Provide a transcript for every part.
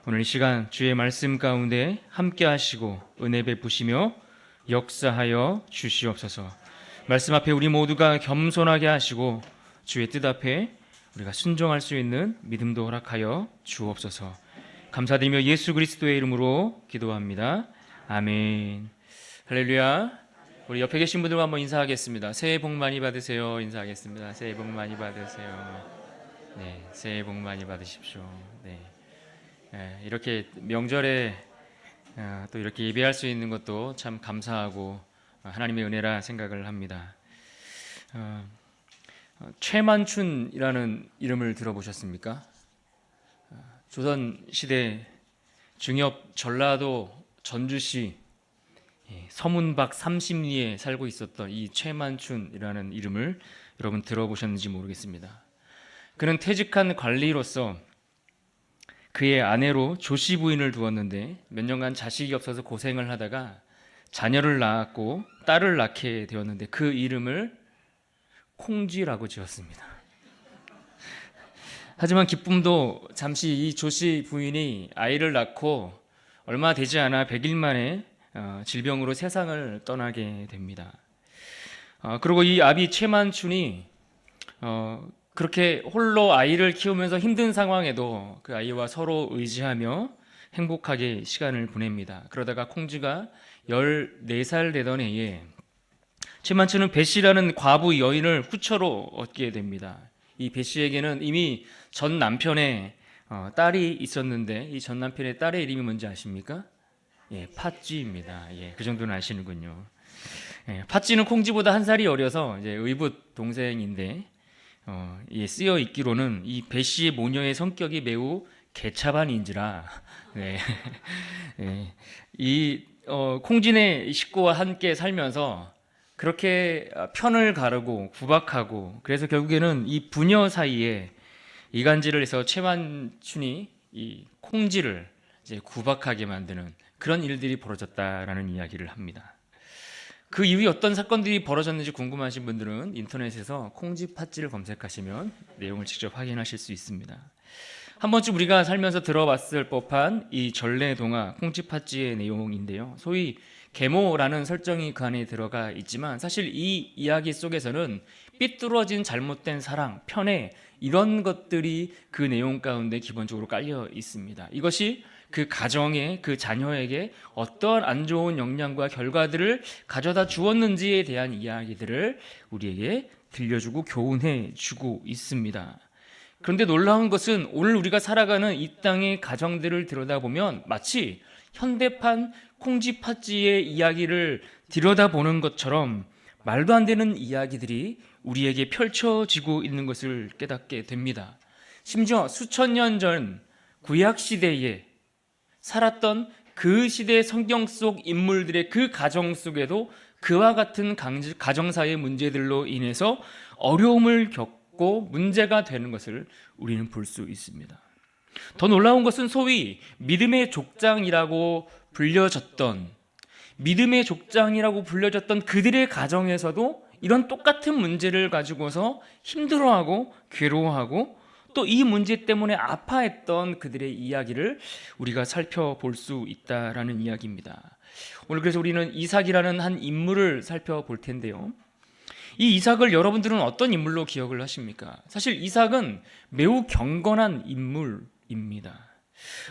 오늘 이 시간 주의 말씀 가운데 함께 하시고 은혜 베푸시며 역사하여 주시옵소서. 말씀 앞에 우리 모두가 겸손하게 하시고 주의 뜻 앞에 우리가 순종할 수 있는 믿음도 허락하여 주옵소서. 감사드리며 예수 그리스도의 이름으로 기도합니다. 아멘. 할렐루야. 우리 옆에 계신 분들과 한번 인사하겠습니다. 새해 복 많이 받으세요. 인사하겠습니다. 새해 복 많이 받으세요. 네, 새해 복 많이 받으십시오. 네. 이렇게 명절에 또 이렇게 예배할 수 있는 것도 참 감사하고 하나님의 은혜라 생각을 합니다. 최만춘이라는 이름을 들어보셨습니까? 조선 시대 중엽 전라도 전주시 서문박 30리에 살고 있었던 이 최만춘이라는 이름을 여러분 들어보셨는지 모르겠습니다. 그는 퇴직한 관리로서 그의 아내로 조씨 부인을 두었는데 몇 년간 자식이 없어서 고생을 하다가 자녀를 낳았고 딸을 낳게 되었는데 그 이름을 콩쥐라고 지었습니다. 하지만 기쁨도 잠시 이 조씨 부인이 아이를 낳고 얼마 되지 않아 100일 만에 질병으로 세상을 떠나게 됩니다. 그리고 이 아비 최만춘이 그렇게 홀로 아이를 키우면서 힘든 상황에도 그 아이와 서로 의지하며 행복하게 시간을 보냅니다. 그러다가 콩쥐가 14살 되던 해에 최만춘은 배씨라는 과부 여인을 후처로 얻게 됩니다. 이 배씨에게는 이미 전 남편의 딸이 있었는데 이 전 남편의 딸의 이름이 뭔지 아십니까? 팥쥐입니다. 그 정도는 아시는군요. 팥쥐는 콩쥐보다 한 살이 어려서 이제 의붓 동생인데 쓰여 있기로는 이 배씨의 모녀의 성격이 매우 개차반인지라 이 콩쥐네 식구와 함께 살면서 그렇게 편을 가르고 구박하고 그래서 결국에는 이 부녀 사이에 이간질을 해서 최만춘이 이 콩쥐를 이제 구박하게 만드는 그런 일들이 벌어졌다라는 이야기를 합니다. 그 이후에 어떤 사건들이 벌어졌는지 궁금하신 분들은 인터넷에서 콩쥐 팥쥐를 검색하시면 내용을 직접 확인하실 수 있습니다. 한 번쯤 우리가 살면서 들어봤을 법한 이 전래동화 콩쥐 팥쥐의 내용인데요. 소위 계모라는 설정이 그 안에 들어가 있지만 사실 이 이야기 속에서는 삐뚤어진 잘못된 사랑, 편애 이런 것들이 그 내용 가운데 기본적으로 깔려 있습니다. 이것이 그 가정에 그 자녀에게 어떠한 안 좋은 영향과 결과들을 가져다 주었는지에 대한 이야기들을 우리에게 들려주고 교훈해 주고 있습니다. 그런데 놀라운 것은 오늘 우리가 살아가는 이 땅의 가정들을 들여다보면 마치 현대판 콩쥐 팥쥐의 이야기를 들여다보는 것처럼 말도 안 되는 이야기들이 우리에게 펼쳐지고 있는 것을 깨닫게 됩니다. 심지어 수천 년 전 구약 시대에 살았던 그 시대 성경 속 인물들의 그 가정 속에도 그와 같은 가정사의 문제들로 인해서 어려움을 겪고 문제가 되는 것을 우리는 볼 수 있습니다. 더 놀라운 것은 소위 믿음의 족장이라고 불려졌던 그들의 가정에서도 이런 똑같은 문제를 가지고서 힘들어하고 괴로워하고 또 이 문제 때문에 아파했던 그들의 이야기를 우리가 살펴볼 수 있다라는 이야기입니다. 오늘 그래서 우리는 이삭이라는 한 인물을 살펴볼 텐데요. 이 이삭을 여러분들은 어떤 인물로 기억을 하십니까? 사실 이삭은 매우 경건한 인물입니다.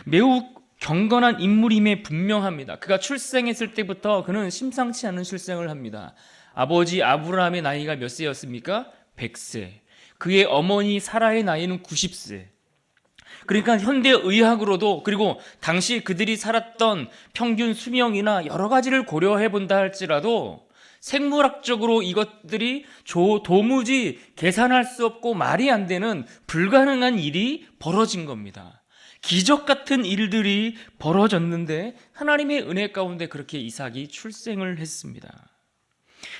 매우 경건한 인물임에 분명합니다. 그가 출생했을 때부터 그는 심상치 않은 출생을 합니다. 아버지 아브라함의 나이가 몇 세였습니까? 100세. 그의 어머니 사라의 나이는 90세. 그러니까 현대의학으로도 그리고 당시 그들이 살았던 평균 수명이나 여러 가지를 고려해 본다 할지라도 생물학적으로 이것들이 도무지 계산할 수 없고 말이 안 되는 불가능한 일이 벌어진 겁니다. 기적 같은 일들이 벌어졌는데 하나님의 은혜 가운데 그렇게 이삭이 출생을 했습니다.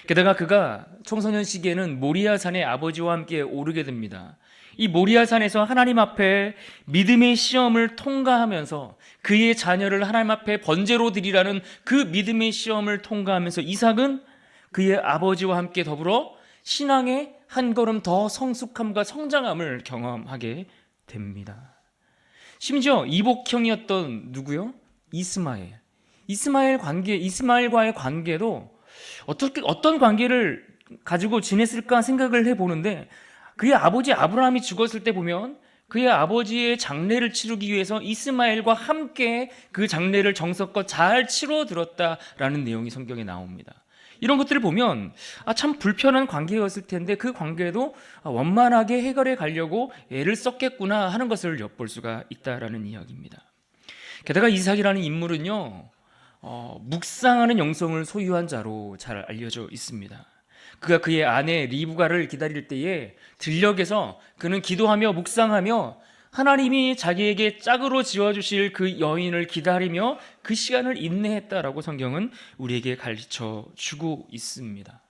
게다가 그가 청소년 시기에는 모리아산에 아버지와 함께 오르게 됩니다. 이 모리아산에서 하나님 앞에 믿음의 시험을 통과하면서 그의 자녀를 하나님 앞에 번제로 드리라는 그 믿음의 시험을 통과하면서 이삭은 그의 아버지와 함께 더불어 신앙의 한 걸음 더 성숙함과 성장함을 경험하게 됩니다. 심지어 이복형이었던 누구요? 이스마엘과의 관계도 어떤 관계를 가지고 지냈을까 생각을 해보는데, 그의 아버지 아브라함이 죽었을 때 보면 그의 아버지의 장례를 치르기 위해서 이스마엘과 함께 그 장례를 정성껏 잘 치러 들었다라는 내용이 성경에 나옵니다. 이런 것들을 보면 참 불편한 관계였을 텐데 그 관계도 원만하게 해결해 가려고 애를 썼겠구나 하는 것을 엿볼 수가 있다라는 이야기입니다. 게다가 이삭이라는 인물은요, 묵상하는 영성을 소유한 자로 잘 알려져 있습니다. 그가 그의 아내 리브가를 기다릴 때에 들녘에서 그는 기도하며 묵상하며 하나님이 자기에게 짝으로 지어주실 그 여인을 기다리며 그 시간을 인내했다라고 성경은 우리에게 가르쳐 주고 있습니다.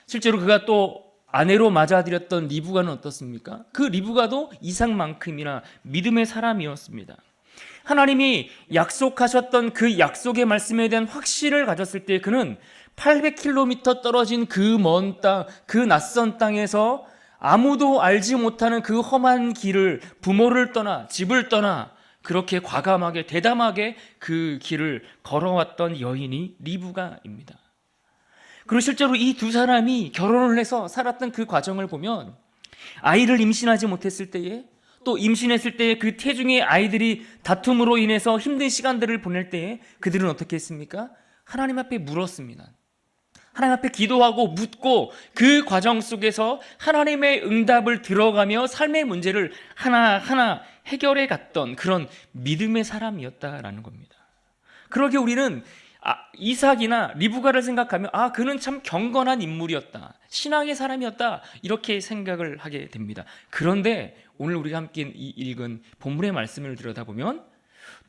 실제로 그가 또 아내로 맞아들였던 리브가는 어떻습니까? 그 리브가도 이삭만큼이나 믿음의 사람이었습니다. 하나님이 약속하셨던 그 약속의 말씀에 대한 확신을 가졌을 때 그는 800km 떨어진 그 먼 땅, 그 낯선 땅에서 아무도 알지 못하는 그 험한 길을, 부모를 떠나 집을 떠나 그렇게 과감하게 대담하게 그 길을 걸어왔던 여인이 리브가입니다. 그리고 실제로 이 두 사람이 결혼을 해서 살았던 그 과정을 보면 아이를 임신하지 못했을 때에, 또 임신했을 때에 그 태중의 아이들이 다툼으로 인해서 힘든 시간들을 보낼 때에 그들은 어떻게 했습니까? 하나님 앞에 물었습니다. 하나님 앞에 기도하고 묻고 그 과정 속에서 하나님의 응답을 들어가며 삶의 문제를 하나하나 해결해 갔던 그런 믿음의 사람이었다라는 겁니다. 그러게 우리는 이삭이나 리브가를 생각하면 그는 참 경건한 인물이었다, 신앙의 사람이었다, 이렇게 생각을 하게 됩니다. 그런데 오늘 우리가 함께 읽은 본문의 말씀을 들여다보면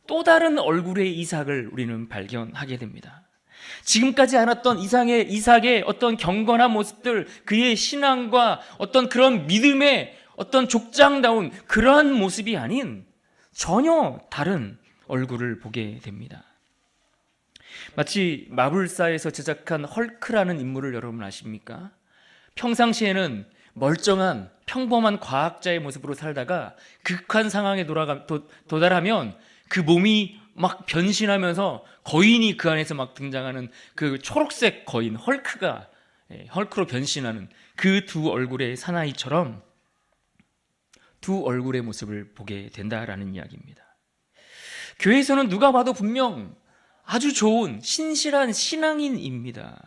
또 다른 얼굴의 이삭을 우리는 발견하게 됩니다. 지금까지 알았던 이삭의 어떤 경건한 모습들, 그의 신앙과 어떤 그런 믿음의 어떤 족장다운 그러한 모습이 아닌 전혀 다른 얼굴을 보게 됩니다. 마치 마블사에서 제작한 헐크라는 인물을 여러분 아십니까? 평상시에는 멀쩡한 평범한 과학자의 모습으로 살다가 극한 상황에 도달하면 그 몸이 막 변신하면서 거인이 그 안에서 막 등장하는 그 초록색 거인 헐크로 변신하는 그 두 얼굴의 사나이처럼 두 얼굴의 모습을 보게 된다라는 이야기입니다. 교회에서는 누가 봐도 분명 아주 좋은 신실한 신앙인입니다.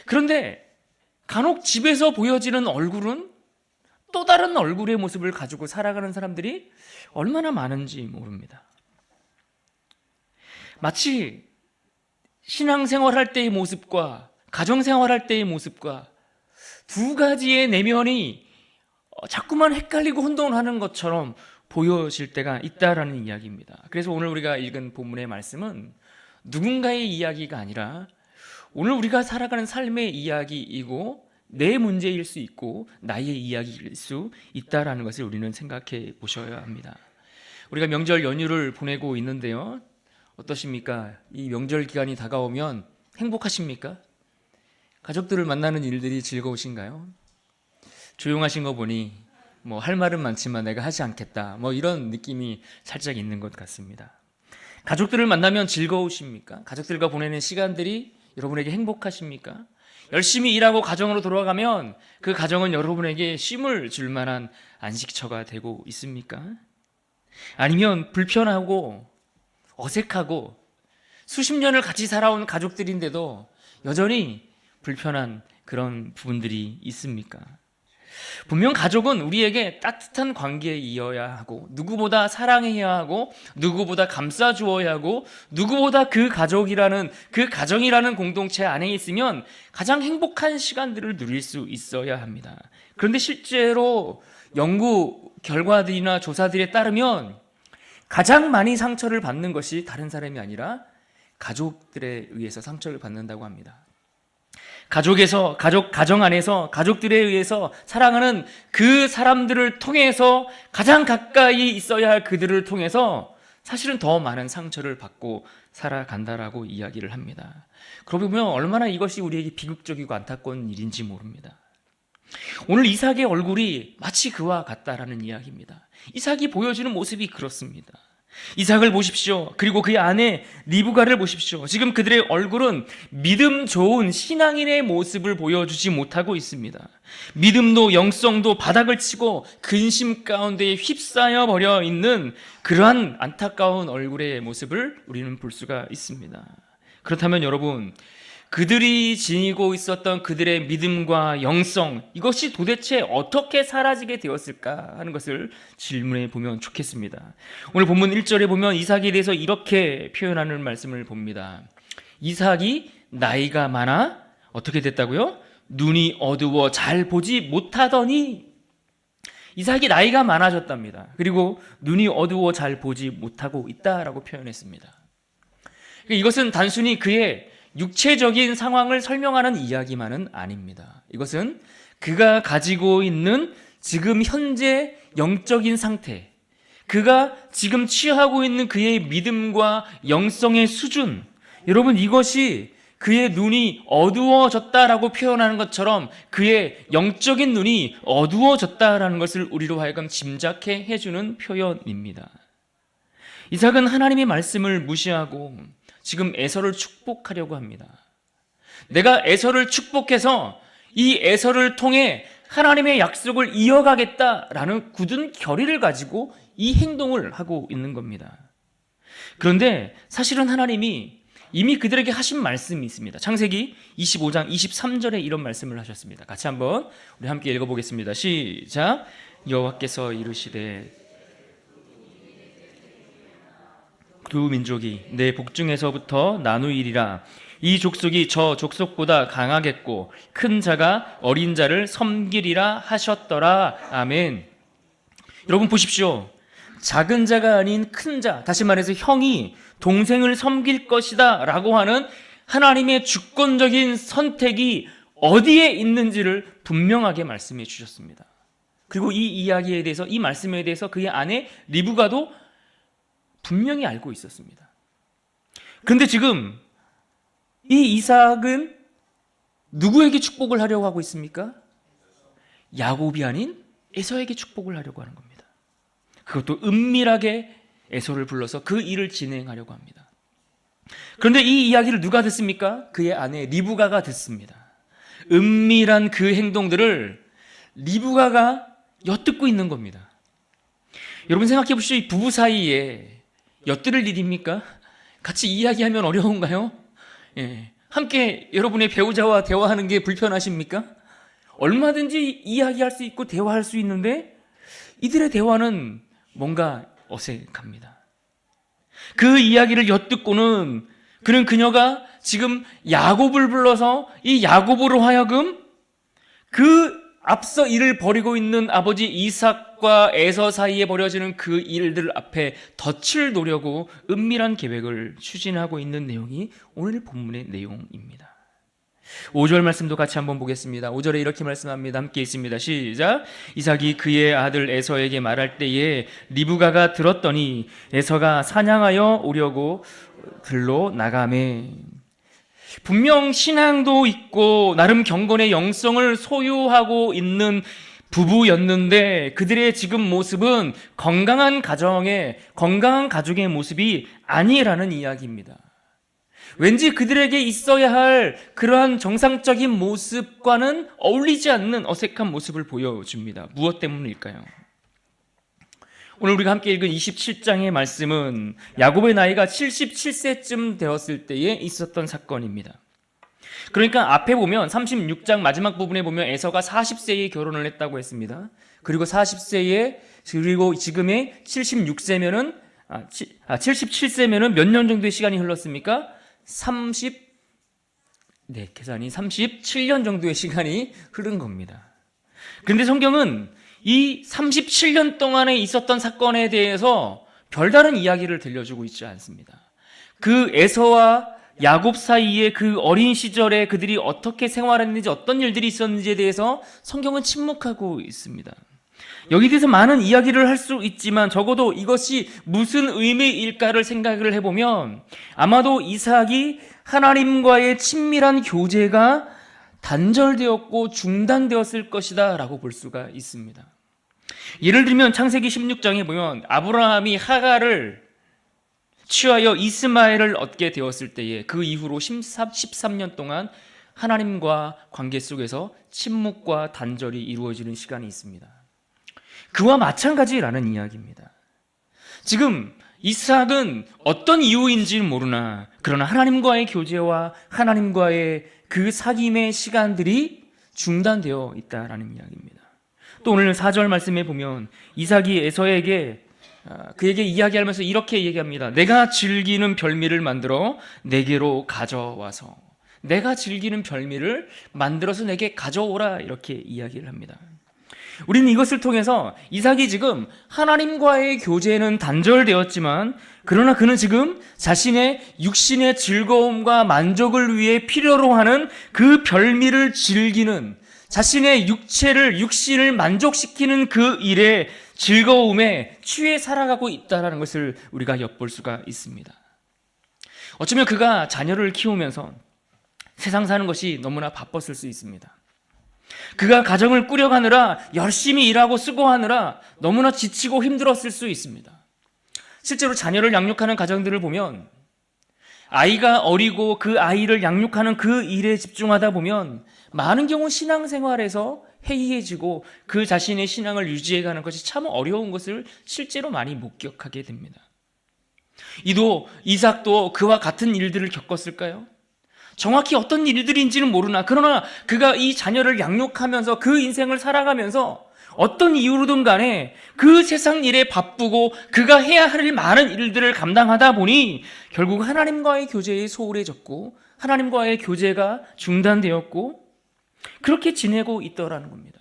그런데 간혹 집에서 보여지는 얼굴은 또 다른 얼굴의 모습을 가지고 살아가는 사람들이 얼마나 많은지 모릅니다. 마치 신앙생활할 때의 모습과 가정생활할 때의 모습과 두 가지의 내면이 자꾸만 헷갈리고 혼돈하는 것처럼 보여질 때가 있다라는 이야기입니다. 그래서 오늘 우리가 읽은 본문의 말씀은 누군가의 이야기가 아니라 오늘 우리가 살아가는 삶의 이야기이고 내 문제일 수 있고 나의 이야기일 수 있다라는 것을 우리는 생각해 보셔야 합니다. 우리가 명절 연휴를 보내고 있는데요, 어떠십니까? 이 명절 기간이 다가오면 행복하십니까? 가족들을 만나는 일들이 즐거우신가요? 조용하신 거 보니 할 말은 많지만 내가 하지 않겠다, 이런 느낌이 살짝 있는 것 같습니다. 가족들을 만나면 즐거우십니까? 가족들과 보내는 시간들이 여러분에게 행복하십니까? 열심히 일하고 가정으로 돌아가면 그 가정은 여러분에게 쉼을 줄 만한 안식처가 되고 있습니까? 아니면 불편하고 어색하고 수십 년을 같이 살아온 가족들인데도 여전히 불편한 그런 부분들이 있습니까? 분명 가족은 우리에게 따뜻한 관계에 이어야 하고, 누구보다 사랑해야 하고, 누구보다 감싸주어야 하고, 누구보다 그 가정이라는 공동체 안에 있으면 가장 행복한 시간들을 누릴 수 있어야 합니다. 그런데 실제로 연구 결과들이나 조사들에 따르면 가장 많이 상처를 받는 것이 다른 사람이 아니라 가족들에 의해서 상처를 받는다고 합니다. 가정 안에서 가족들에 의해서 사랑하는 그 사람들을 통해서 가장 가까이 있어야 할 그들을 통해서 사실은 더 많은 상처를 받고 살아간다라고 이야기를 합니다. 그러고 보면 얼마나 이것이 우리에게 비극적이고 안타까운 일인지 모릅니다. 오늘 이삭의 얼굴이 마치 그와 같다라는 이야기입니다. 이삭이 보여주는 모습이 그렇습니다. 이삭을 보십시오. 그리고 그의 아내 리브가를 보십시오. 지금 그들의 얼굴은 믿음 좋은 신앙인의 모습을 보여주지 못하고 있습니다. 믿음도 영성도 바닥을 치고 근심 가운데 휩싸여 버려 있는 그러한 안타까운 얼굴의 모습을 우리는 볼 수가 있습니다. 그렇다면 여러분, 그들이 지니고 있었던 그들의 믿음과 영성, 이것이 도대체 어떻게 사라지게 되었을까 하는 것을 질문해 보면 좋겠습니다. 오늘 본문 1절에 보면 이삭에 대해서 이렇게 표현하는 말씀을 봅니다. 이삭이 나이가 많아 어떻게 됐다고요? 눈이 어두워 잘 보지 못하더니. 이삭이 나이가 많아졌답니다. 그리고 눈이 어두워 잘 보지 못하고 있다라고 표현했습니다. 이것은 단순히 그의 육체적인 상황을 설명하는 이야기만은 아닙니다. 이것은 그가 가지고 있는 지금 현재 영적인 상태, 그가 지금 취하고 있는 그의 믿음과 영성의 수준, 여러분, 이것이 그의 눈이 어두워졌다라고 표현하는 것처럼 그의 영적인 눈이 어두워졌다라는 것을 우리로 하여금 짐작해 해주는 표현입니다. 이삭은 하나님의 말씀을 무시하고 지금 에서를 축복하려고 합니다. 내가 에서를 축복해서 이 에서를 통해 하나님의 약속을 이어가겠다라는 굳은 결의를 가지고 이 행동을 하고 있는 겁니다. 그런데 사실은 하나님이 이미 그들에게 하신 말씀이 있습니다. 창세기 25장 23절에 이런 말씀을 하셨습니다. 같이 한번 우리 함께 읽어보겠습니다. 시작. 여호와께서 이르시되 두 민족이 내 복중에서부터 나누이리라. 이 족속이 저 족속보다 강하겠고 큰 자가 어린 자를 섬기리라 하셨더라. 아멘. 여러분 보십시오. 작은 자가 아닌 큰 자, 다시 말해서 형이 동생을 섬길 것이다 라고 하는 하나님의 주권적인 선택이 어디에 있는지를 분명하게 말씀해 주셨습니다. 그리고 이 이야기에 대해서, 이 말씀에 대해서 그의 아내 리브가도 분명히 알고 있었습니다. 그런데 지금 이 이삭은 누구에게 축복을 하려고 하고 있습니까? 야곱이 아닌 에서에게 축복을 하려고 하는 겁니다. 그것도 은밀하게 에서를 불러서 그 일을 진행하려고 합니다. 그런데 이 이야기를 누가 듣습니까? 그의 아내 리브가가 듣습니다. 은밀한 그 행동들을 리브가가 엿듣고 있는 겁니다. 여러분 생각해 보시죠. 이 부부 사이에 엿들을 일입니까? 같이 이야기하면 어려운가요? 예. 함께 여러분의 배우자와 대화하는 게 불편하십니까? 얼마든지 이야기할 수 있고 대화할 수 있는데 이들의 대화는 뭔가 어색합니다. 그 이야기를 엿듣고는 그녀가 지금 야곱을 불러서 이 야곱으로 하여금 그 앞서 일을 벌이고 있는 아버지 이삭과 에서 사이에 벌어지는 그 일들 앞에 덫을 놓으려고 은밀한 계획을 추진하고 있는 내용이 오늘 본문의 내용입니다. 5절 말씀도 같이 한번 보겠습니다. 5절에 이렇게 말씀합니다. 함께 있습니다. 시작. 이삭이 그의 아들 에서에게 말할 때에 리브가가 들었더니 에서가 사냥하여 오려고 들로 나가매. 분명 신앙도 있고 나름 경건의 영성을 소유하고 있는 부부였는데 그들의 지금 모습은 건강한 가정의, 건강한 가족의 모습이 아니라는 이야기입니다. 왠지 그들에게 있어야 할 그러한 정상적인 모습과는 어울리지 않는 어색한 모습을 보여줍니다. 무엇 때문일까요? 오늘 우리가 함께 읽은 27장의 말씀은 야곱의 나이가 77세쯤 되었을 때에 있었던 사건입니다. 그러니까 앞에 보면 36장 마지막 부분에 보면 에서가 40세에 결혼을 했다고 했습니다. 그리고 40세에 그리고 지금의 76세면은 77세면은 몇 년 정도의 시간이 흘렀습니까? 계산이 37년 정도의 시간이 흐른 겁니다. 그런데 성경은 이 37년 동안에 있었던 사건에 대해서 별다른 이야기를 들려주고 있지 않습니다. 그 에서와 야곱 사이에 그 어린 시절에 그들이 어떻게 생활했는지, 어떤 일들이 있었는지에 대해서 성경은 침묵하고 있습니다. 여기에 대해서 많은 이야기를 할 수 있지만 적어도 이것이 무슨 의미일까를 생각을 해보면 아마도 이삭이 하나님과의 친밀한 교제가 단절되었고 중단되었을 것이다 라고 볼 수가 있습니다. 예를 들면 창세기 16장에 보면 아브라함이 하갈을 취하여 이스마엘을 얻게 되었을 때에 그 이후로 13년 동안 하나님과 관계 속에서 침묵과 단절이 이루어지는 시간이 있습니다. 그와 마찬가지라는 이야기입니다. 지금 이삭은 어떤 이유인지는 모르나 그러나 하나님과의 교제와 하나님과의 그 사귐의 시간들이 중단되어 있다라는 이야기입니다. 또 오늘 4절 말씀에 보면 이삭이 에서에게 그에게 이야기하면서 이렇게 얘기합니다. 내가 즐기는 별미를 만들어 내게로 가져와서, 내가 즐기는 별미를 만들어서 내게 가져오라, 이렇게 이야기를 합니다. 우리는 이것을 통해서 이삭이 지금 하나님과의 교제는 단절되었지만 그러나 그는 지금 자신의 육신의 즐거움과 만족을 위해 필요로 하는 그 별미를 즐기는, 자신의 육신을 만족시키는 그 일에 즐거움에 취해 살아가고 있다는 것을 우리가 엿볼 수가 있습니다. 어쩌면 그가 자녀를 키우면서 세상 사는 것이 너무나 바빴을 수 있습니다. 그가 가정을 꾸려가느라 열심히 일하고 수고하느라 너무나 지치고 힘들었을 수 있습니다. 실제로 자녀를 양육하는 가정들을 보면 아이가 어리고 그 아이를 양육하는 그 일에 집중하다 보면 많은 경우 신앙생활에서 해이해지고 그 자신의 신앙을 유지해가는 것이 참 어려운 것을 실제로 많이 목격하게 됩니다. 이삭도 그와 같은 일들을 겪었을까요? 정확히 어떤 일들인지는 모르나 그러나 그가 이 자녀를 양육하면서 그 인생을 살아가면서 어떤 이유로든 간에 그 세상 일에 바쁘고 그가 해야 할 많은 일들을 감당하다 보니 결국 하나님과의 교제에 소홀해졌고 하나님과의 교제가 중단되었고 그렇게 지내고 있더라는 겁니다.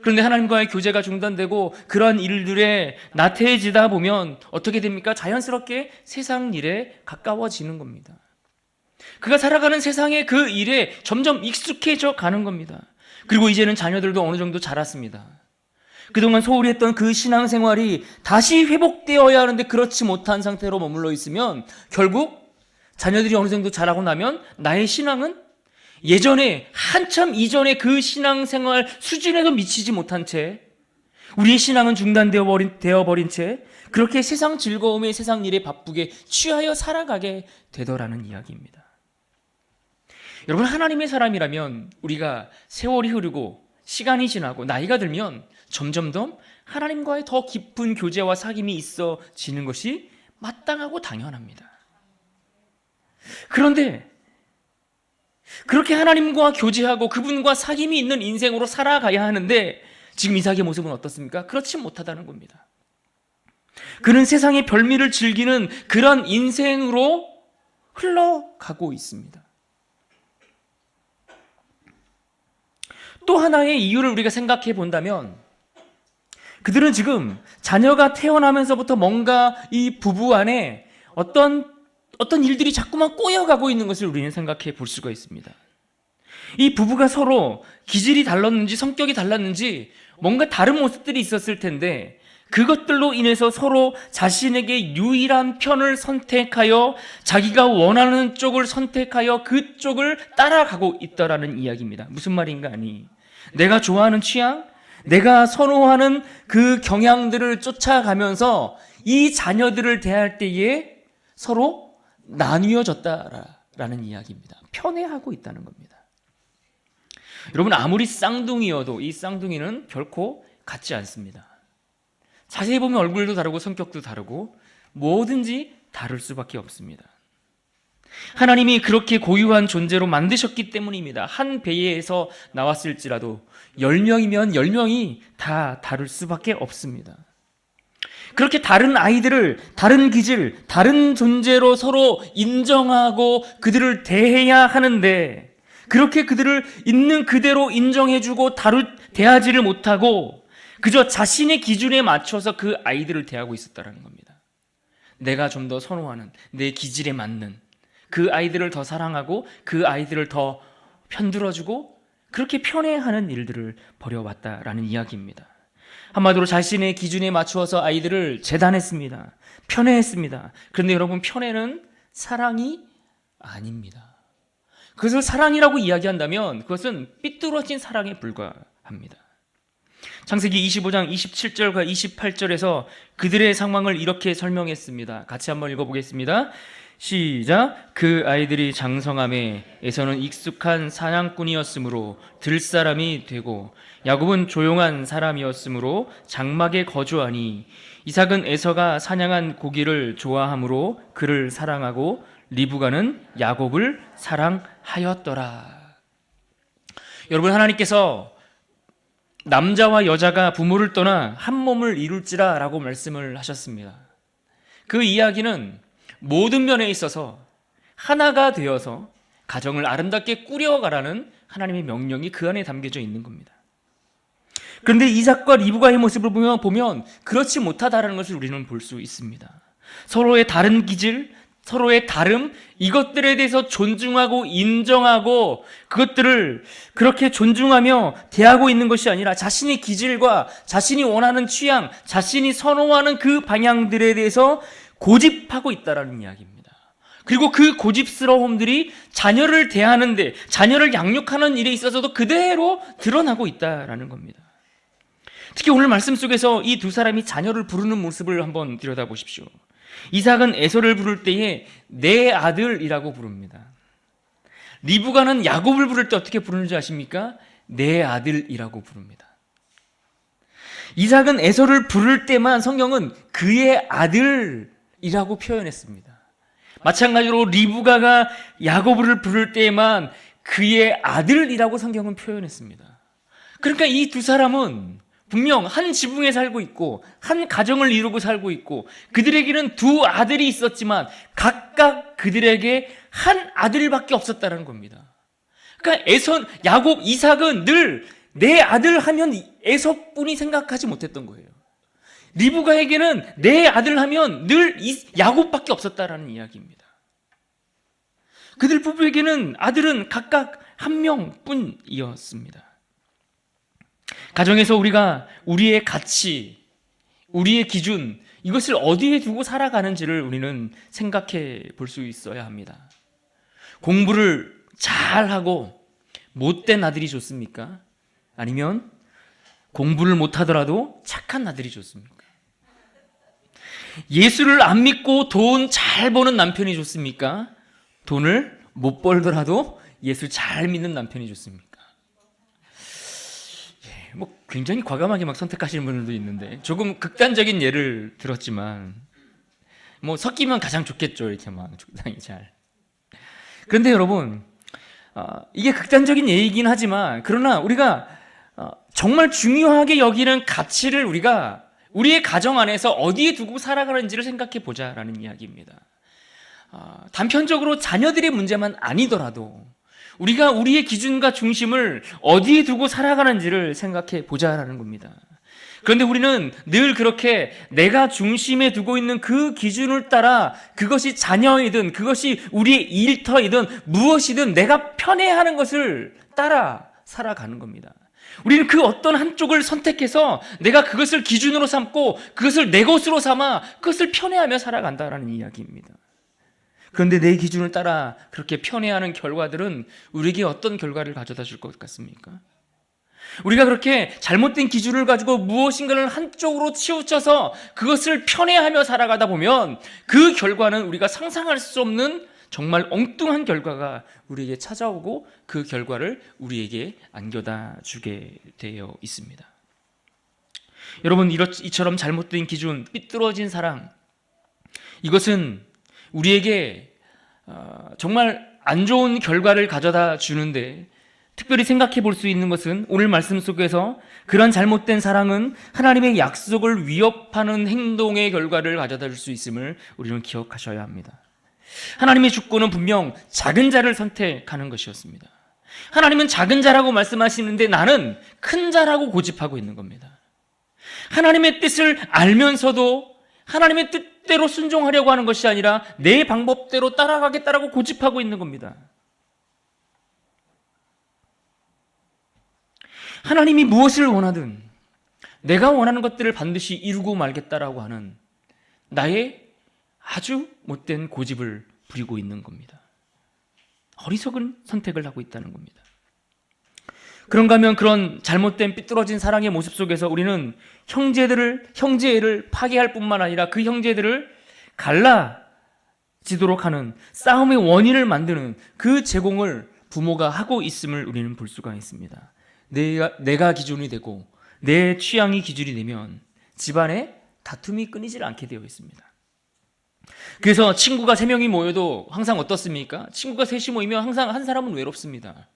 그런데 하나님과의 교제가 중단되고 그러한 일들에 나태해지다 보면 어떻게 됩니까? 자연스럽게 세상 일에 가까워지는 겁니다. 그가 살아가는 세상의 그 일에 점점 익숙해져 가는 겁니다. 그리고 이제는 자녀들도 어느 정도 자랐습니다. 그동안 소홀히 했던 그 신앙생활이 다시 회복되어야 하는데 그렇지 못한 상태로 머물러 있으면 결국 자녀들이 어느 정도 자라고 나면 나의 신앙은 예전에 한참 이전에 그 신앙생활 수준에도 미치지 못한 채 우리의 신앙은 중단되어 버린 채 그렇게 세상 즐거움에 세상 일에 바쁘게 취하여 살아가게 되더라는 이야기입니다. 여러분, 하나님의 사람이라면 우리가 세월이 흐르고 시간이 지나고 나이가 들면 점점 더 하나님과의 더 깊은 교제와 사귐이 있어지는 것이 마땅하고 당연합니다. 그런데 그렇게 하나님과 교제하고 그분과 사귐이 있는 인생으로 살아가야 하는데 지금 이삭의 모습은 어떻습니까? 그렇지 못하다는 겁니다. 그는 세상의 별미를 즐기는 그런 인생으로 흘러가고 있습니다. 또 하나의 이유를 우리가 생각해 본다면 그들은 지금 자녀가 태어나면서부터 뭔가 이 부부 안에 어떤 일들이 자꾸만 꼬여가고 있는 것을 우리는 생각해 볼 수가 있습니다. 이 부부가 서로 기질이 달랐는지 성격이 달랐는지 뭔가 다른 모습들이 있었을 텐데 그것들로 인해서 서로 자신에게 유일한 편을 선택하여 자기가 원하는 쪽을 선택하여 그쪽을 따라가고 있다라는 이야기입니다. 무슨 말인가 하니 내가 좋아하는 취향, 내가 선호하는 그 경향들을 쫓아가면서 이 자녀들을 대할 때에 서로 나뉘어졌다라는 이야기입니다. 편애하고 있다는 겁니다. 여러분, 아무리 쌍둥이여도 이 쌍둥이는 결코 같지 않습니다. 자세히 보면 얼굴도 다르고 성격도 다르고 뭐든지 다를 수밖에 없습니다. 하나님이 그렇게 고유한 존재로 만드셨기 때문입니다. 한 배에서 나왔을지라도 10명이면 10명이 다 다를 수밖에 없습니다. 그렇게 다른 아이들을 다른 기질, 다른 존재로 서로 인정하고 그들을 대해야 하는데 그렇게 그들을 있는 그대로 인정해주고 대하지를 못하고 그저 자신의 기준에 맞춰서 그 아이들을 대하고 있었다는 겁니다. 내가 좀 더 선호하는 내 기질에 맞는 그 아이들을 더 사랑하고 그 아이들을 더 편들어주고 그렇게 편애하는 일들을 벌여왔다라는 이야기입니다. 한마디로 자신의 기준에 맞추어서 아이들을 재단했습니다. 편애했습니다. 그런데 여러분, 편애는 사랑이 아닙니다. 그것을 사랑이라고 이야기한다면 그것은 삐뚤어진 사랑에 불과합니다. 창세기 25장 27절과 28절에서 그들의 상황을 이렇게 설명했습니다. 같이 한번 읽어보겠습니다. 시작. 그 아이들이 장성함에 에서는 익숙한 사냥꾼이었으므로 들사람이 되고 야곱은 조용한 사람이었으므로 장막에 거주하니 이삭은 에서가 사냥한 고기를 좋아하므로 그를 사랑하고 리브가는 야곱을 사랑하였더라. 여러분, 하나님께서 남자와 여자가 부모를 떠나 한 몸을 이룰지라 라고 말씀을 하셨습니다. 그 이야기는 모든 면에 있어서 하나가 되어서 가정을 아름답게 꾸려가라는 하나님의 명령이 그 안에 담겨져 있는 겁니다. 그런데 이삭과 리브가의 모습을 보면 그렇지 못하다는 것을 우리는 볼 수 있습니다. 서로의 다른 기질, 서로의 다름, 이것들에 대해서 존중하고 인정하고 그것들을 그렇게 존중하며 대하고 있는 것이 아니라 자신의 기질과 자신이 원하는 취향, 자신이 선호하는 그 방향들에 대해서 고집하고 있다는 이야기입니다. 그리고 그 고집스러움들이 자녀를 대하는데, 자녀를 양육하는 일에 있어서도 그대로 드러나고 있다는 겁니다. 특히 오늘 말씀 속에서 이 두 사람이 자녀를 부르는 모습을 한번 들여다보십시오. 이삭은 에서를 부를 때에 내 아들이라고 부릅니다. 리브가는 야곱을 부를 때 어떻게 부르는지 아십니까? 내 아들이라고 부릅니다. 이삭은 에서를 부를 때만 성경은 그의 아들이라고 표현했습니다. 마찬가지로 리브가가 야곱을 부를 때에만 그의 아들이라고 성경은 표현했습니다. 그러니까 이 두 사람은 분명 한 지붕에 살고 있고 한 가정을 이루고 살고 있고 그들에게는 두 아들이 있었지만 각각 그들에게 한 아들밖에 없었다는 겁니다. 그러니까 야곱, 이삭은 늘 내 아들 하면 에서뿐이 생각하지 못했던 거예요. 리브가에게는 내 아들 하면 늘 야곱밖에 없었다라는 이야기입니다. 그들 부부에게는 아들은 각각 한 명뿐이었습니다. 가정에서 우리가 우리의 가치, 우리의 기준, 이것을 어디에 두고 살아가는지를 우리는 생각해 볼 수 있어야 합니다. 공부를 잘하고 못된 아들이 좋습니까? 아니면 공부를 못하더라도 착한 아들이 좋습니까? 예수를 안 믿고 돈 잘 버는 남편이 좋습니까? 돈을 못 벌더라도 예수 잘 믿는 남편이 좋습니까? 뭐 굉장히 과감하게 막 선택하시는 분들도 있는데 조금 극단적인 예를 들었지만 뭐 섞이면 가장 좋겠죠. 이렇게 막 적당히 잘. 그런데 여러분, 이게 극단적인 예이긴 하지만 그러나 우리가 정말 중요하게 여기는 가치를 우리가 우리의 가정 안에서 어디에 두고 살아가는지를 생각해 보자라는 이야기입니다. 단편적으로 자녀들의 문제만 아니더라도 우리가 우리의 기준과 중심을 어디에 두고 살아가는지를 생각해 보자라는 겁니다. 그런데 우리는 늘 그렇게 내가 중심에 두고 있는 그 기준을 따라 그것이 자녀이든 그것이 우리의 일터이든 무엇이든 내가 편애하는 것을 따라 살아가는 겁니다. 우리는 그 어떤 한쪽을 선택해서 내가 그것을 기준으로 삼고 그것을 내 것으로 삼아 그것을 편애하며 살아간다라는 이야기입니다. 그런데 내 기준을 따라 그렇게 편애하는 결과들은 우리에게 어떤 결과를 가져다 줄 것 같습니까? 우리가 그렇게 잘못된 기준을 가지고 무엇인가를 한쪽으로 치우쳐서 그것을 편애하며 살아가다 보면 그 결과는 우리가 상상할 수 없는 정말 엉뚱한 결과가 우리에게 찾아오고 그 결과를 우리에게 안겨다 주게 되어 있습니다. 여러분, 이처럼 잘못된 기준, 삐뚤어진 사랑, 이것은 우리에게 정말 안 좋은 결과를 가져다 주는데 특별히 생각해 볼 수 있는 것은 오늘 말씀 속에서 그런 잘못된 사랑은 하나님의 약속을 위협하는 행동의 결과를 가져다 줄 수 있음을 우리는 기억하셔야 합니다. 하나님의 주권은 분명 작은 자를 선택하는 것이었습니다. 하나님은 작은 자라고 말씀하시는데 나는 큰 자라고 고집하고 있는 겁니다. 하나님의 뜻을 알면서도 하나님의 뜻대로 순종하려고 하는 것이 아니라 내 방법대로 따라가겠다라고 고집하고 있는 겁니다. 하나님이 무엇을 원하든 내가 원하는 것들을 반드시 이루고 말겠다라고 하는 나의 아주 못된 고집을 부리고 있는 겁니다. 어리석은 선택을 하고 있다는 겁니다. 그런가 하면 그런 잘못된 삐뚤어진 사랑의 모습 속에서 우리는 형제를 파괴할 뿐만 아니라 그 형제들을 갈라지도록 하는 싸움의 원인을 만드는 그 제공을 부모가 하고 있음을 우리는 볼 수가 있습니다. 내가 기준이 되고 내 취향이 기준이 되면 집안에 다툼이 끊이질 않게 되어 있습니다. 그래서 친구가 3명이 모여도 항상 어떻습니까? 친구가 3이 모이면 항상 한 사람은 외롭습니다.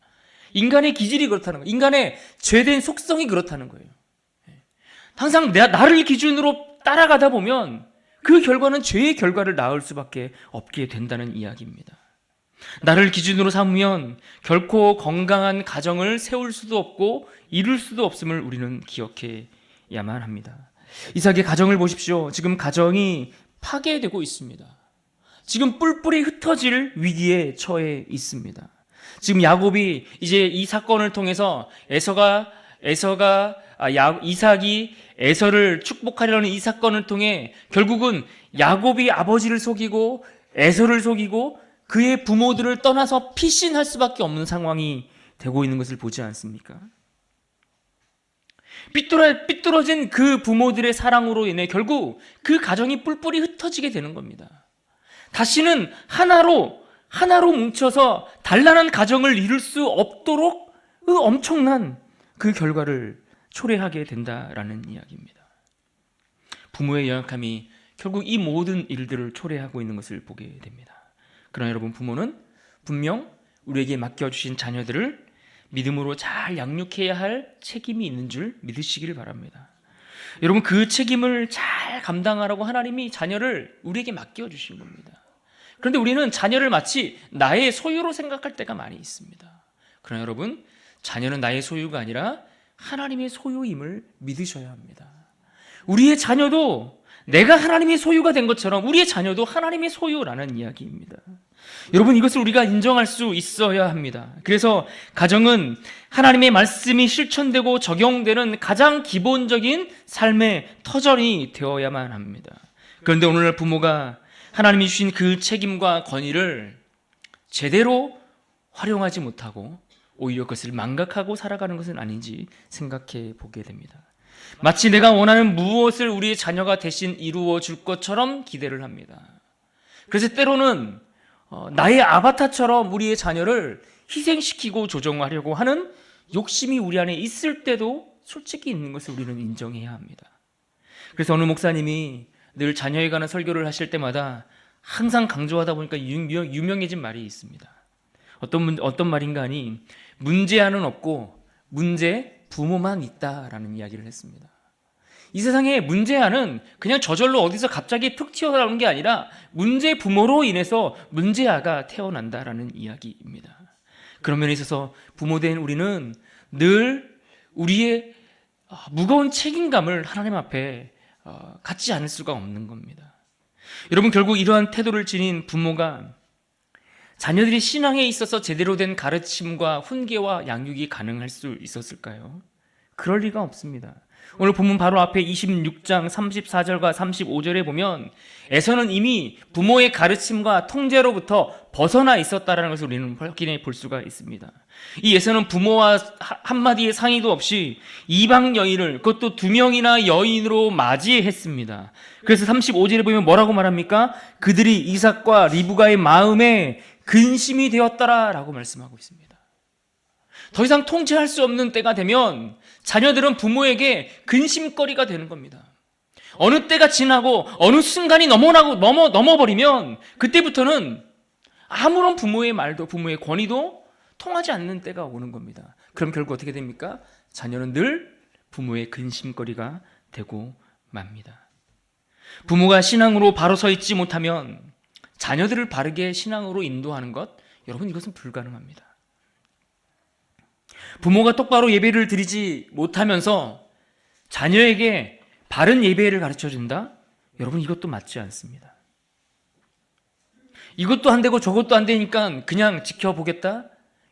인간의 기질이 그렇다는 거예요. 인간의 죄된 속성이 그렇다는 거예요. 항상 나를 기준으로 따라가다 보면 그 결과는 죄의 결과를 낳을 수밖에 없게 된다는 이야기입니다. 나를 기준으로 삼으면 결코 건강한 가정을 세울 수도 없고 이룰 수도 없음을 우리는 기억해야만 합니다. 이삭의 가정을 보십시오. 지금 가정이 파괴되고 있습니다. 지금 뿔뿔이 흩어질 위기에 처해 있습니다. 지금 야곱이 이제 이 사건을 통해서 이삭이 에서를 축복하려는 이 사건을 통해 결국은 야곱이 아버지를 속이고 에서를 속이고 그의 부모들을 떠나서 피신할 수밖에 없는 상황이 되고 있는 것을 보지 않습니까? 삐뚤어진 그 부모들의 사랑으로 인해 결국 그 가정이 뿔뿔이 흩어지게 되는 겁니다. 다시는 하나로 뭉쳐서 단란한 가정을 이룰 수 없도록 그 엄청난 그 결과를 초래하게 된다라는 이야기입니다. 부모의 연약함이 결국 이 모든 일들을 초래하고 있는 것을 보게 됩니다. 그러나 여러분, 부모는 분명 우리에게 맡겨주신 자녀들을 믿음으로 잘 양육해야 할 책임이 있는 줄 믿으시기를 바랍니다. 여러분, 그 책임을 잘 감당하라고 하나님이 자녀를 우리에게 맡겨주신 겁니다. 그런데 우리는 자녀를 마치 나의 소유로 생각할 때가 많이 있습니다. 그러나 여러분, 자녀는 나의 소유가 아니라 하나님의 소유임을 믿으셔야 합니다. 우리의 자녀도 내가 하나님의 소유가 된 것처럼 우리의 자녀도 하나님의 소유라는 이야기입니다. 여러분, 이것을 우리가 인정할 수 있어야 합니다. 그래서 가정은 하나님의 말씀이 실천되고 적용되는 가장 기본적인 삶의 터전이 되어야만 합니다. 그런데 오늘날 부모가 하나님이 주신 그 책임과 권위를 제대로 활용하지 못하고 오히려 그것을 망각하고 살아가는 것은 아닌지 생각해 보게 됩니다. 마치 내가 원하는 무엇을 우리의 자녀가 대신 이루어 줄 것처럼 기대를 합니다. 그래서 때로는 나의 아바타처럼 우리의 자녀를 희생시키고 조정하려고 하는 욕심이 우리 안에 있을 때도 솔직히 있는 것을 우리는 인정해야 합니다. 그래서 어느 목사님이 늘 자녀에 관한 설교를 하실 때마다 항상 강조하다 보니까 유명해진 말이 있습니다. 어떤 말인가 하니 문제아는 없고 문제 부모만 있다라는 이야기를 했습니다. 이 세상에 문제아는 그냥 저절로 어디서 갑자기 툭 튀어나오는 게 아니라 문제 부모로 인해서 문제아가 태어난다라는 이야기입니다. 그런 면에 있어서 부모된 우리는 늘 우리의 무거운 책임감을 하나님 앞에 갖지 않을 수가 없는 겁니다. 여러분, 결국 이러한 태도를 지닌 부모가 자녀들이 신앙에 있어서 제대로 된 가르침과 훈계와 양육이 가능할 수 있었을까요? 그럴 리가 없습니다. 오늘 본문 바로 앞에 26장 34절과 35절에 보면 에서는 이미 부모의 가르침과 통제로부터 벗어나 있었다는 것을 우리는 확인해 볼 수가 있습니다. 이 에서는 부모와 한마디의 상의도 없이 이방 여인을, 그것도 2명이나 여인으로 맞이했습니다. 그래서 35절에 보면 뭐라고 말합니까? 그들이 이삭과 리브가의 마음에 근심이 되었더라라고 말씀하고 있습니다. 더 이상 통제할 수 없는 때가 되면 자녀들은 부모에게 근심거리가 되는 겁니다. 어느 때가 지나고 어느 순간이 넘어버리면 그때부터는 아무런 부모의 말도 부모의 권위도 통하지 않는 때가 오는 겁니다. 그럼 결국 어떻게 됩니까? 자녀는 늘 부모의 근심거리가 되고 맙니다. 부모가 신앙으로 바로 서 있지 못하면 자녀들을 바르게 신앙으로 인도하는 것, 여러분, 이것은 불가능합니다. 부모가 똑바로 예배를 드리지 못하면서 자녀에게 바른 예배를 가르쳐준다? 여러분, 이것도 맞지 않습니다. 이것도 안 되고 저것도 안 되니까 그냥 지켜보겠다?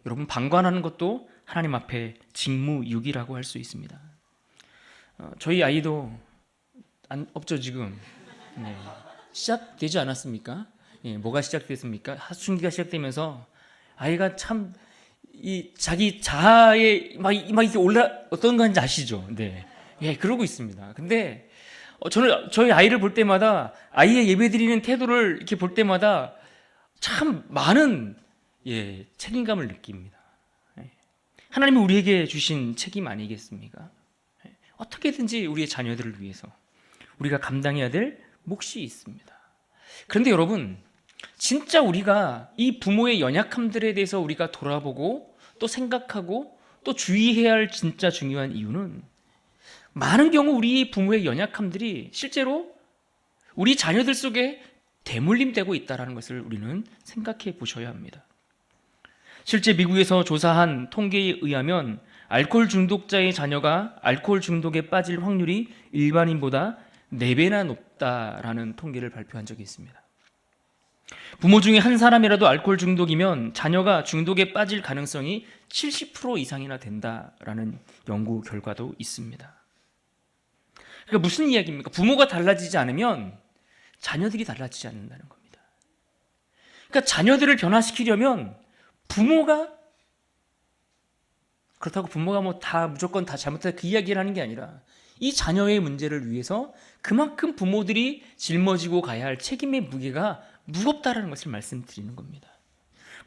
여러분, 방관하는 것도 하나님 앞에 직무유기라고 할 수 있습니다. 저희 아이도 없죠, 지금. 네. 시작되지 않았습니까? 뭐가 시작됐습니까? 사춘기가 시작되면서 아이가 참 이 자기 자아에 막 이렇게 어떤 건지 아시죠? 네, 예, 그러고 있습니다. 근데 저는 저희 아이를 볼 때마다 아이의 예배드리는 태도를 이렇게 볼 때마다 참 많은 책임감을 느낍니다. 하나님이 우리에게 주신 책임 아니겠습니까? 어떻게든지 우리의 자녀들을 위해서 우리가 감당해야 될 몫이 있습니다. 그런데 여러분, 진짜 우리가 이 부모의 연약함들에 대해서 우리가 돌아보고 또 생각하고 또 주의해야 할 진짜 중요한 이유는 많은 경우 우리 부모의 연약함들이 실제로 우리 자녀들 속에 대물림되고 있다는 것을 우리는 생각해 보셔야 합니다. 실제 미국에서 조사한 통계에 의하면 알코올 중독자의 자녀가 알코올 중독에 빠질 확률이 일반인보다 4배나 높다라는 통계를 발표한 적이 있습니다. 부모 중에 한 사람이라도 알코올 중독이면 자녀가 중독에 빠질 가능성이 70% 이상이나 된다라는 연구 결과도 있습니다. 그러니까 무슨 이야기입니까? 부모가 달라지지 않으면 자녀들이 달라지지 않는다는 겁니다. 그러니까 자녀들을 변화시키려면 부모가, 그렇다고 부모가 무조건 다 잘못했다 그 이야기를 하는 게 아니라 이 자녀의 문제를 위해서 그만큼 부모들이 짊어지고 가야 할 책임의 무게가 무겁다라는 것을 말씀드리는 겁니다.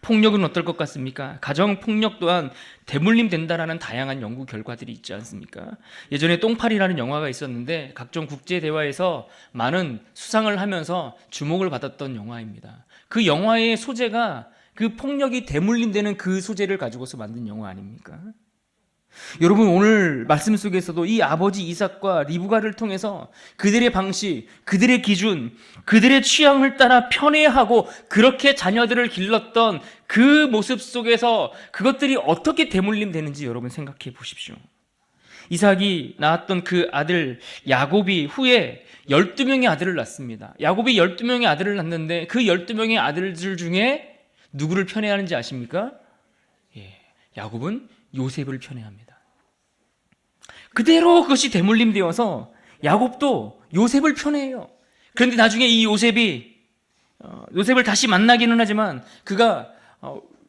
폭력은 어떨 것 같습니까? 가정폭력 또한 대물림된다라는 다양한 연구 결과들이 있지 않습니까? 예전에 똥파리라는 영화가 있었는데 각종 국제대회에서 많은 수상을 하면서 주목을 받았던 영화입니다. 그 영화의 소재가 그 폭력이 대물림되는 그 소재를 가지고서 만든 영화 아닙니까? 여러분, 오늘 말씀 속에서도 이 아버지 이삭과 리브가를 통해서 그들의 방식, 그들의 기준, 그들의 취향을 따라 편애하고 그렇게 자녀들을 길렀던 그 모습 속에서 그것들이 어떻게 대물림되는지 여러분 생각해 보십시오. 이삭이 낳았던 그 아들 야곱이 후에 12명의 아들을 낳습니다. 야곱이 12명의 아들을 낳는데 그 12명의 아들들 중에 누구를 편애하는지 아십니까? 야곱은 요셉을 편애합니다. 그대로 그것이 대물림되어서 야곱도 요셉을 편애해요. 그런데 나중에 이 요셉을 다시 만나기는 하지만 그가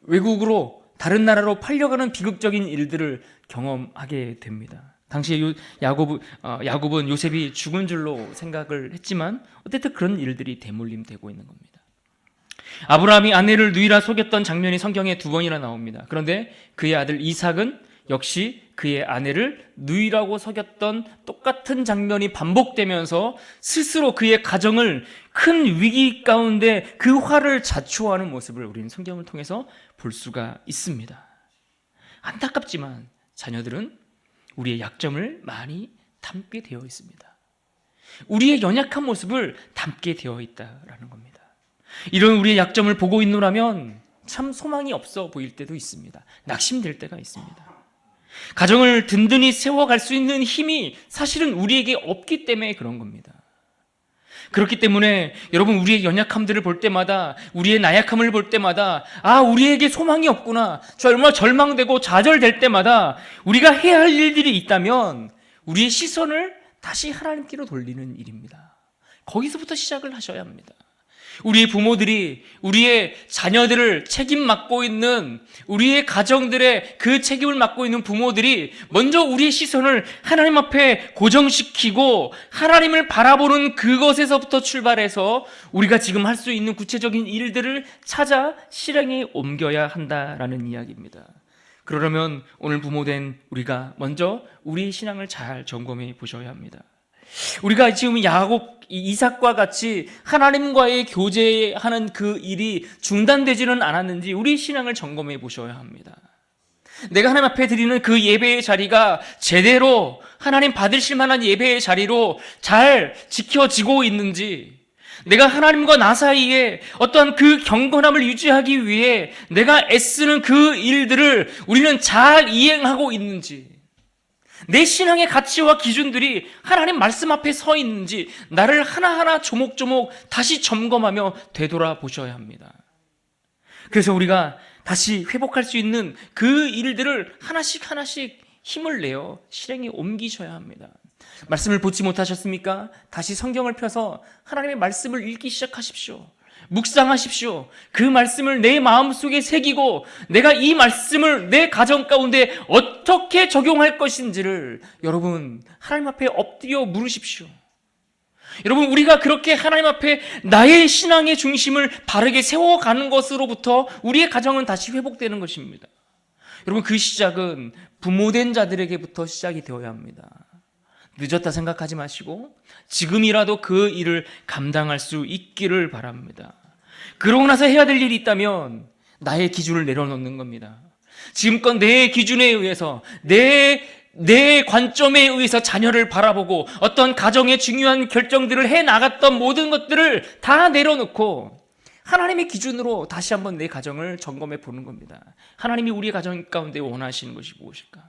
외국으로 다른 나라로 팔려가는 비극적인 일들을 경험하게 됩니다. 당시에 야곱은 요셉이 죽은 줄로 생각을 했지만 어쨌든 그런 일들이 대물림되고 있는 겁니다. 아브라함이 아내를 누이라 속였던 장면이 성경에 2번이나 나옵니다. 그런데 그의 아들 이삭은 역시 그의 아내를 누이라고 속였던 똑같은 장면이 반복되면서 스스로 그의 가정을 큰 위기 가운데 그 화를 자초하는 모습을 우리는 성경을 통해서 볼 수가 있습니다. 안타깝지만 자녀들은 우리의 약점을 많이 담게 되어 있습니다. 우리의 연약한 모습을 담게 되어 있다라는 겁니다. 이런 우리의 약점을 보고 있노라면 참 소망이 없어 보일 때도 있습니다. 낙심될 때가 있습니다. 가정을 든든히 세워갈 수 있는 힘이 사실은 우리에게 없기 때문에 그런 겁니다. 그렇기 때문에 여러분, 우리의 연약함들을 볼 때마다, 우리의 나약함을 볼 때마다 우리에게 소망이 없구나, 저 얼마나 절망되고 좌절될 때마다 우리가 해야 할 일들이 있다면 우리의 시선을 다시 하나님께로 돌리는 일입니다. 거기서부터 시작을 하셔야 합니다. 우리의 부모들이 우리의 자녀들을 책임 맡고 있는, 우리의 가정들의 그 책임을 맡고 있는 부모들이 먼저 우리의 시선을 하나님 앞에 고정시키고 하나님을 바라보는 그것에서부터 출발해서 우리가 지금 할 수 있는 구체적인 일들을 찾아 실행에 옮겨야 한다라는 이야기입니다. 그러려면 오늘 부모된 우리가 먼저 우리의 신앙을 잘 점검해 보셔야 합니다. 우리가 지금 이삭과 같이 하나님과의 교제하는 그 일이 중단되지는 않았는지 우리 신앙을 점검해 보셔야 합니다. 내가 하나님 앞에 드리는 그 예배의 자리가 제대로 하나님 받으실 만한 예배의 자리로 잘 지켜지고 있는지, 내가 하나님과 나 사이에 어떠한 그 경건함을 유지하기 위해 내가 애쓰는 그 일들을 우리는 잘 이행하고 있는지, 내 신앙의 가치와 기준들이 하나님 말씀 앞에 서 있는지 나를 하나하나 조목조목 다시 점검하며 되돌아보셔야 합니다. 그래서 우리가 다시 회복할 수 있는 그 일들을 하나씩 하나씩 힘을 내어 실행에 옮기셔야 합니다. 말씀을 보지 못하셨습니까? 다시 성경을 펴서 하나님의 말씀을 읽기 시작하십시오. 묵상하십시오. 그 말씀을 내 마음속에 새기고 내가 이 말씀을 내 가정 가운데 어떻게 적용할 것인지를 여러분 하나님 앞에 엎드려 물으십시오. 여러분, 우리가 그렇게 하나님 앞에 나의 신앙의 중심을 바르게 세워가는 것으로부터 우리의 가정은 다시 회복되는 것입니다. 여러분, 그 시작은 부모된 자들에게부터 시작이 되어야 합니다. 늦었다 생각하지 마시고 지금이라도 그 일을 감당할 수 있기를 바랍니다. 그러고 나서 해야 될 일이 있다면 나의 기준을 내려놓는 겁니다. 지금껏 내 기준에 의해서 내 관점에 의해서 자녀를 바라보고 어떤 가정의 중요한 결정들을 해 나갔던 모든 것들을 다 내려놓고 하나님의 기준으로 다시 한번 내 가정을 점검해 보는 겁니다. 하나님이 우리의 가정 가운데 원하시는 것이 무엇일까?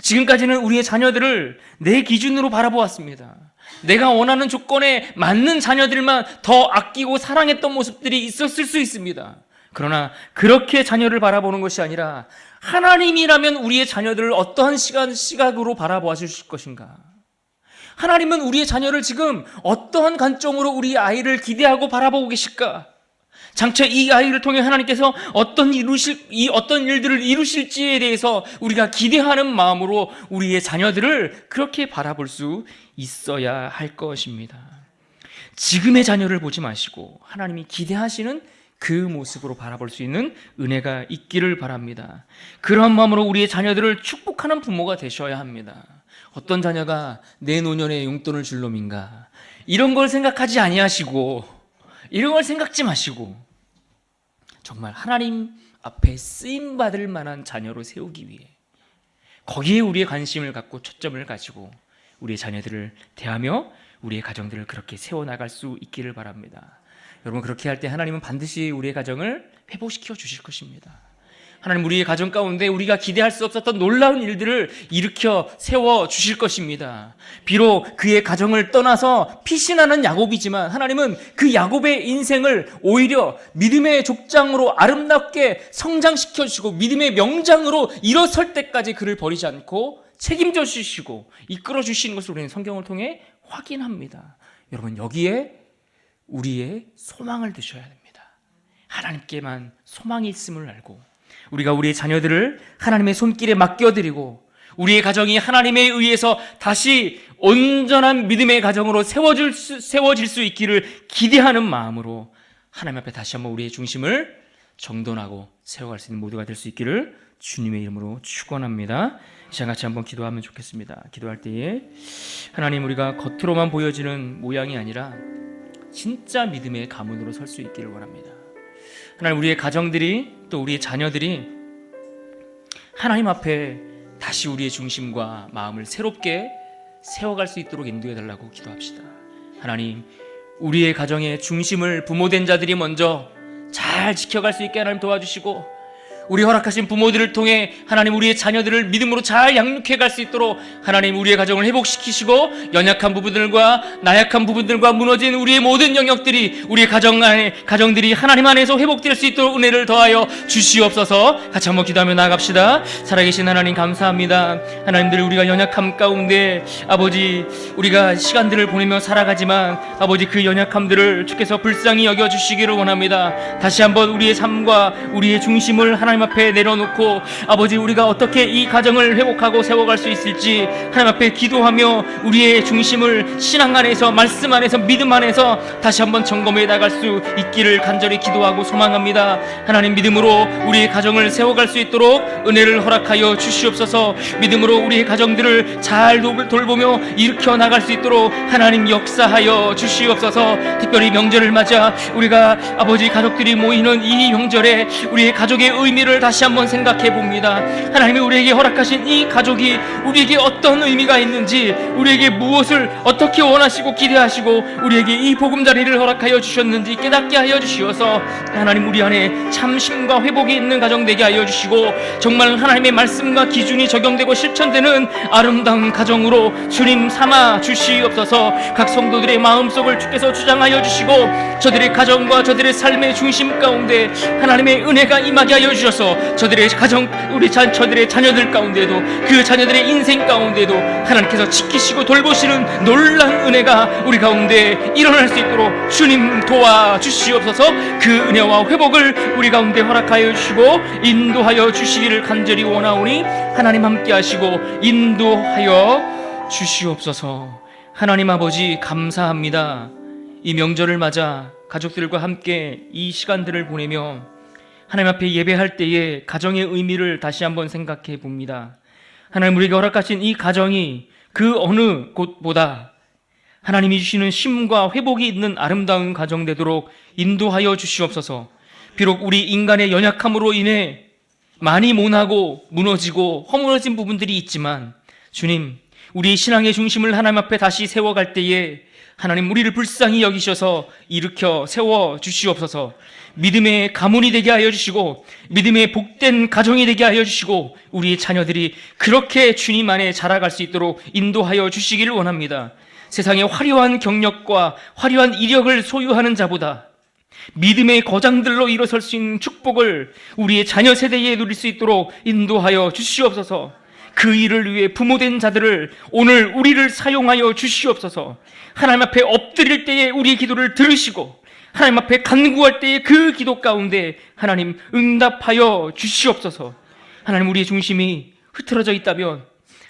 지금까지는 우리의 자녀들을 내 기준으로 바라보았습니다. 내가 원하는 조건에 맞는 자녀들만 더 아끼고 사랑했던 모습들이 있었을 수 있습니다. 그러나 그렇게 자녀를 바라보는 것이 아니라 하나님이라면 우리의 자녀들을 어떠한 시각으로 바라보아 주실 것인가? 하나님은 우리의 자녀를 지금 어떠한 관점으로 우리 아이를 기대하고 바라보고 계실까? 장차 이 아이를 통해 하나님께서 어떤 일들을 이루실지에 대해서 우리가 기대하는 마음으로 우리의 자녀들을 그렇게 바라볼 수 있어야 할 것입니다. 지금의 자녀를 보지 마시고 하나님이 기대하시는 그 모습으로 바라볼 수 있는 은혜가 있기를 바랍니다. 그런 마음으로 우리의 자녀들을 축복하는 부모가 되셔야 합니다. 어떤 자녀가 내 노년에 용돈을 줄 놈인가, 이런 걸 생각하지 아니하시고 이런 걸 생각지 마시고 정말 하나님 앞에 쓰임받을 만한 자녀로 세우기 위해 거기에 우리의 관심을 갖고 초점을 가지고 우리의 자녀들을 대하며 우리의 가정들을 그렇게 세워나갈 수 있기를 바랍니다. 여러분, 그렇게 할 때 하나님은 반드시 우리의 가정을 회복시켜 주실 것입니다. 하나님, 우리의 가정 가운데 우리가 기대할 수 없었던 놀라운 일들을 일으켜 세워 주실 것입니다. 비록 그의 가정을 떠나서 피신하는 야곱이지만 하나님은 그 야곱의 인생을 오히려 믿음의 족장으로 아름답게 성장시켜 주시고 믿음의 명장으로 일어설 때까지 그를 버리지 않고 책임져 주시고 이끌어 주시는 것을 우리는 성경을 통해 확인합니다. 여러분, 여기에 우리의 소망을 두셔야 됩니다. 하나님께만 소망이 있음을 알고 우리가 우리의 자녀들을 하나님의 손길에 맡겨드리고 우리의 가정이 하나님에 의해서 다시 온전한 믿음의 가정으로 세워질 수 있기를 기대하는 마음으로 하나님 앞에 다시 한번 우리의 중심을 정돈하고 세워갈 수 있는 모두가 될 수 있기를 주님의 이름으로 축원합니다. 이 시간 같이 한번 기도하면 좋겠습니다. 기도할 때에 하나님, 우리가 겉으로만 보여지는 모양이 아니라 진짜 믿음의 가문으로 설 수 있기를 원합니다. 하나님, 우리의 가정들이 또 우리의 자녀들이 하나님 앞에 다시 우리의 중심과 마음을 새롭게 세워갈 수 있도록 인도해 달라고 기도합시다. 하나님, 우리의 가정의 중심을 부모된 자들이 먼저 잘 지켜갈 수 있게 하나님 도와주시고 우리 허락하신 부모들을 통해 하나님 우리의 자녀들을 믿음으로 잘 양육해 갈 수 있도록 하나님 우리의 가정을 회복시키시고 연약한 부분들과 나약한 부분들과 무너진 우리의 모든 영역들이 우리의 가정들이 하나님 안에서 회복될 수 있도록 은혜를 더하여 주시옵소서. 같이 한번 기도하며 나아갑시다. 살아계신 하나님, 감사합니다. 하나님들, 우리가 연약함 가운데 아버지 우리가 시간들을 보내며 살아가지만 아버지 그 연약함들을 주께서 불쌍히 여겨주시기를 원합니다. 다시 한번 우리의 삶과 우리의 중심을 하나님 앞에 내려놓고 아버지 우리가 어떻게 이 가정을 회복하고 세워갈 수 있을지 하나님 앞에 기도하며 우리의 중심을 신앙 안에서, 말씀 안에서, 믿음 안에서 다시 한번 점검해 나갈 수 있기를 간절히 기도하고 소망합니다. 하나님, 믿음으로 우리의 가정을 세워갈 수 있도록 은혜를 허락하여 주시옵소서. 믿음으로 우리의 가정들을 잘 돌보며 일으켜 나갈 수 있도록 하나님 역사하여 주시옵소서. 특별히 명절을 맞아 우리가 아버지 가족들이 모이는 이 명절에 우리의 가족의 의미를 다시 한번 생각해 봅니다. 하나님이 우리에게 허락하신 이 가족이 우리에게 어떤 의미가 있는지, 우리에게 무엇을 어떻게 원하시고 기대하시고 우리에게 이 보금자리를 허락하여 주셨는지 깨닫게 하여 주시어서 하나님 우리 안에 참심과 회복이 있는 가정 되게 하여 주시고 정말 하나님의 말씀과 기준이 적용되고 실천되는 아름다운 가정으로 주님 삼아 주시옵소서. 각 성도들의 마음속을 주께서 주장하여 주시고 저들의 가정과 저들의 삶의 중심 가운데 하나님의 은혜가 임하게 하여 주셔서 주셔서 저들의 가정, 저들의 자녀들 가운데도, 그 자녀들의 인생 가운데도 하나님께서 지키시고 돌보시는 놀라운 은혜가 우리 가운데 일어날 수 있도록 주님 도와주시옵소서. 그 은혜와 회복을 우리 가운데 허락하여 주시고 인도하여 주시기를 간절히 원하오니 하나님 함께 하시고 인도하여 주시옵소서. 하나님 아버지 감사합니다. 이 명절을 맞아 가족들과 함께 이 시간들을 보내며 하나님 앞에 예배할 때에 가정의 의미를 다시 한번 생각해 봅니다. 하나님, 우리가 허락하신 이 가정이 그 어느 곳보다 하나님이 주시는 쉼과 회복이 있는 아름다운 가정 되도록 인도하여 주시옵소서. 비록 우리 인간의 연약함으로 인해 많이 모나고 무너지고 허물어진 부분들이 있지만 주님, 우리 신앙의 중심을 하나님 앞에 다시 세워갈 때에 하나님, 우리를 불쌍히 여기셔서 일으켜 세워 주시옵소서. 믿음의 가문이 되게 하여 주시고 믿음의 복된 가정이 되게 하여 주시고 우리의 자녀들이 그렇게 주님 안에 자라갈 수 있도록 인도하여 주시기를 원합니다. 세상의 화려한 경력과 화려한 이력을 소유하는 자보다 믿음의 거장들로 일어설 수 있는 축복을 우리의 자녀 세대에 누릴 수 있도록 인도하여 주시옵소서. 그 일을 위해 부모된 자들을 오늘 우리를 사용하여 주시옵소서. 하나님 앞에 엎드릴 때에 우리의 기도를 들으시고 하나님 앞에 간구할 때에 그 기도 가운데 하나님 응답하여 주시옵소서. 하나님, 우리의 중심이 흐트러져 있다면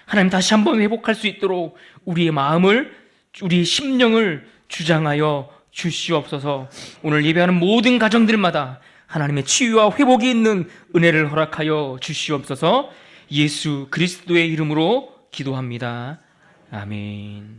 하나님 다시 한번 회복할 수 있도록 우리의 마음을, 우리의 심령을 주장하여 주시옵소서. 오늘 예배하는 모든 가정들마다 하나님의 치유와 회복이 있는 은혜를 허락하여 주시옵소서. 예수 그리스도의 이름으로 기도합니다. 아멘.